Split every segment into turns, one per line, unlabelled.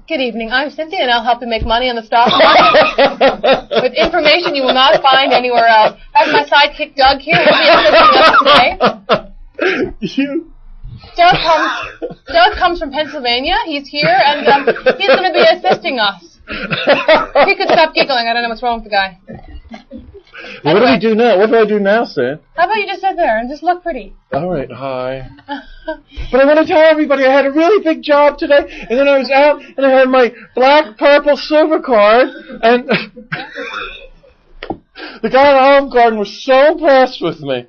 Good evening. I'm Cynthia, and I'll help you make money on the stock market with information you will not find anywhere else. I have my sidekick Doug here. He'll be assisting us today. Doug comes from Pennsylvania. He's here, and he's going to be assisting us. He could stop giggling. I don't know what's wrong with the guy.
What do we do now? What do I do now, Sid?
How about you just sit there and just look pretty?
All right, hi. But I want to tell everybody I had a really big job today, and then I was out, and I had my black, purple, silver card, and the guy at Olive Garden was so impressed with me.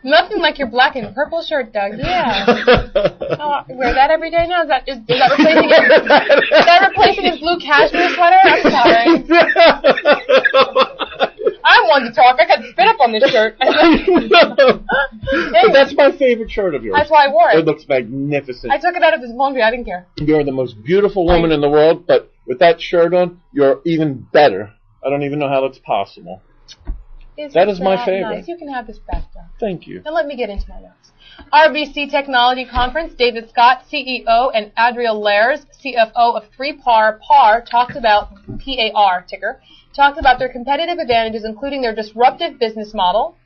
Nothing like your black and purple shirt, Doug. Yeah. Wear that every day now? Is that replacing his blue cashmere sweater? I'm sorry. I wanted to talk. I got spit up on this shirt. Anyway,
but that's my favorite shirt of yours.
That's why I wore it.
It looks magnificent.
I took it out of his laundry. I didn't care.
You're the most beautiful woman in the world, but with that shirt on, you're even better. I don't even know how that's possible. That is my favorite.
Nice. You can have this back, Doug.
Thank you.
Now let me get into my notes. RBC Technology Conference, David Scott, CEO, and Adriel Lairs, CFO of 3PAR, talked about, PAR ticker, talked about their competitive advantages, including their disruptive business model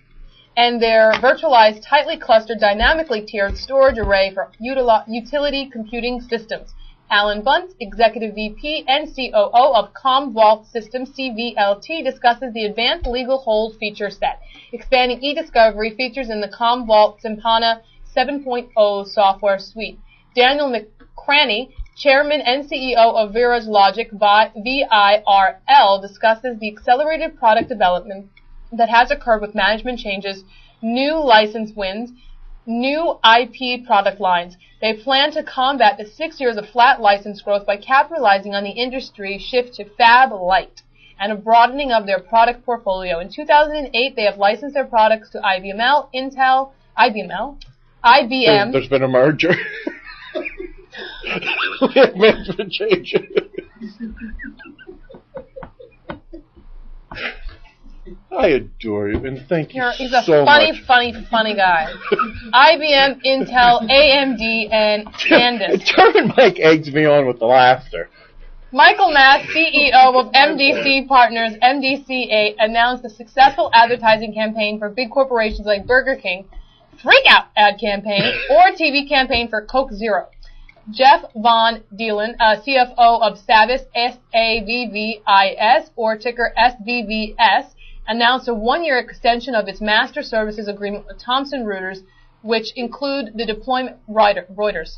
and their virtualized, tightly clustered, dynamically tiered storage array for utility computing systems. Alan Bunt, Executive VP and COO of Commvault Systems, CVLT, discusses the advanced legal hold feature set, expanding e-discovery features in the Commvault Sympana 7.0 software suite. Daniel McCraney, Chairman and CEO of Vira's Logic, VIRL, discusses the accelerated product development that has occurred with management changes, new license wins, new IP product lines. They plan to combat the 6 years of flat license growth by capitalizing on the industry shift to Fab Lite and a broadening of their product portfolio. In 2008, they have licensed their products to IBM.
There's been a merger. We have management changes. I adore you, and thank you
He's a
so
funny,
much.
funny guy. IBM, Intel, AMD, and Candace.
Turn Mike eggs me on with the laughter.
Michael Mass, CEO of MDC Partners, MDCA, announced a successful advertising campaign for big corporations like Burger King, Freak Out ad campaign, or TV campaign for Coke Zero. Jeff Von Dielen, CFO of Savvis, SAVVIS, or ticker SVVS, announced a one-year extension of its master services agreement with Thomson Reuters, which include the deployment Reuters.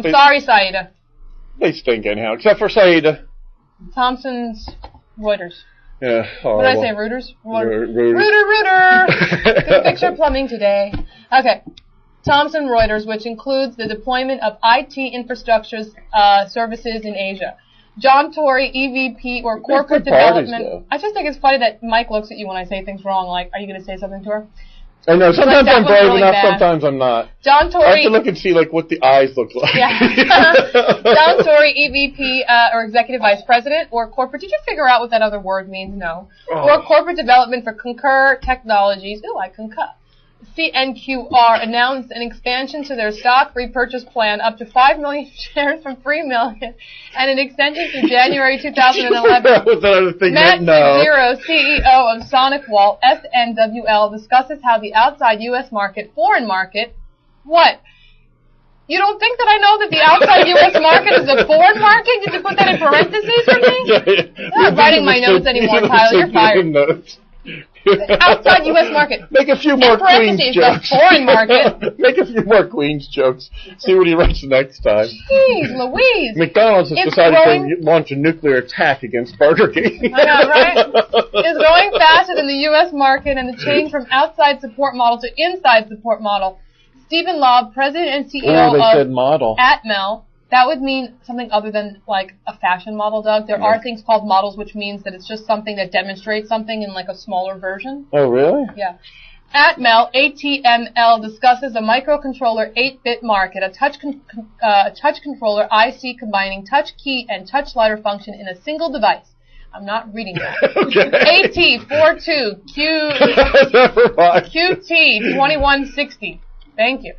Sorry, Saida.
They stink anyhow, except for Saida.
Thomson's Reuters.
Yeah,
what did I say, Reuters?
Reuters.
Rooter. Good picture plumbing today. Okay. Thomson Reuters, which includes the deployment of IT infrastructure services in Asia. John Tory, EVP, or Corporate Development. I just think it's funny that Mike looks at you when I say things wrong, like, are you going to say something to her?
I know, sometimes I'm brave
really
enough,
bad.
sometimes I'm not.
John Tory.
I have to look and see, like, what the eyes look like.
Yeah. John Tory, EVP, or Executive Vice President, or Corporate, did you figure out what that other word means? No. Or Corporate Development for Concur Technologies. Ooh, I concur. CNQR announced an expansion to their stock repurchase plan up to 5 million shares from 3 million and an extension to January 2011. Matt Zero, CEO of SonicWall, SNWL, discusses how the outside U.S. market, foreign market, what? You don't think that I know that the outside U.S. market is a foreign market? Did you put that in parentheses for me? I'm not writing my notes anymore, Tyler. You're fired. Outside U.S. market.
Make a few more Queens jokes.
Foreign market.
Make a few more Queens jokes. See what he writes next time.
Jeez Louise.
McDonald's has decided to launch a nuclear attack against Burger King.
I know, right? It's growing faster than the U.S. market, and the change from outside support model to inside support model. Stephen Lobb, President and CEO of Atmel. That would mean something other than, like, a fashion model, Doug. There are things called models, which means that it's just something that demonstrates something in, like, a smaller version.
Oh, really?
Yeah. Atmel, ATML, discusses a microcontroller 8-bit market, a touch controller IC combining touch key and touch slider function in a single device. I'm not reading that. AT42QT2160. Thank you.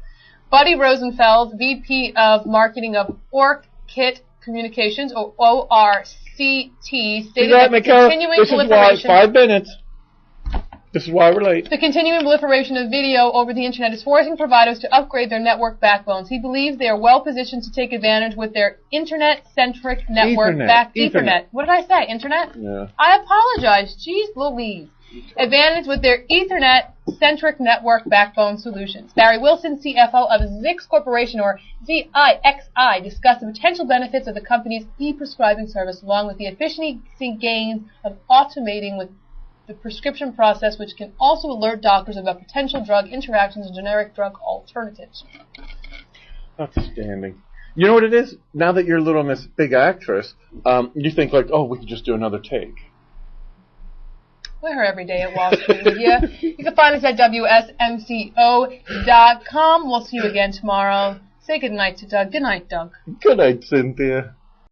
Buddy Rosenfeld, VP of Marketing of OrCT Communications, or ORCT, stated that the continuing
this
proliferation...
Is why, 5 minutes. This is why we're late.
The continuing proliferation of video over the Internet is forcing providers to upgrade their network backbones. He believes they are well positioned to take advantage with their Internet-centric network Ethernet. What did I say? Internet?
Yeah.
I apologize. Jeez Louise. Advantage with their Ethernet-centric network backbone solutions. Barry Wilson, CFO of Zix Corporation, or ZIXI, discussed the potential benefits of the company's e-prescribing service, along with the efficiency gains of automating with the prescription process, which can also alert doctors about potential drug interactions and generic drug alternatives.
Outstanding. You know what it is? Now that you're Little Miss Big Actress, you think like, oh, we could just do another take.
We're here every day at Wall Street Media. You can find us at WSMCO.com. We'll see you again tomorrow. Say good night to Doug. Good night, Doug.
Good night, Cynthia.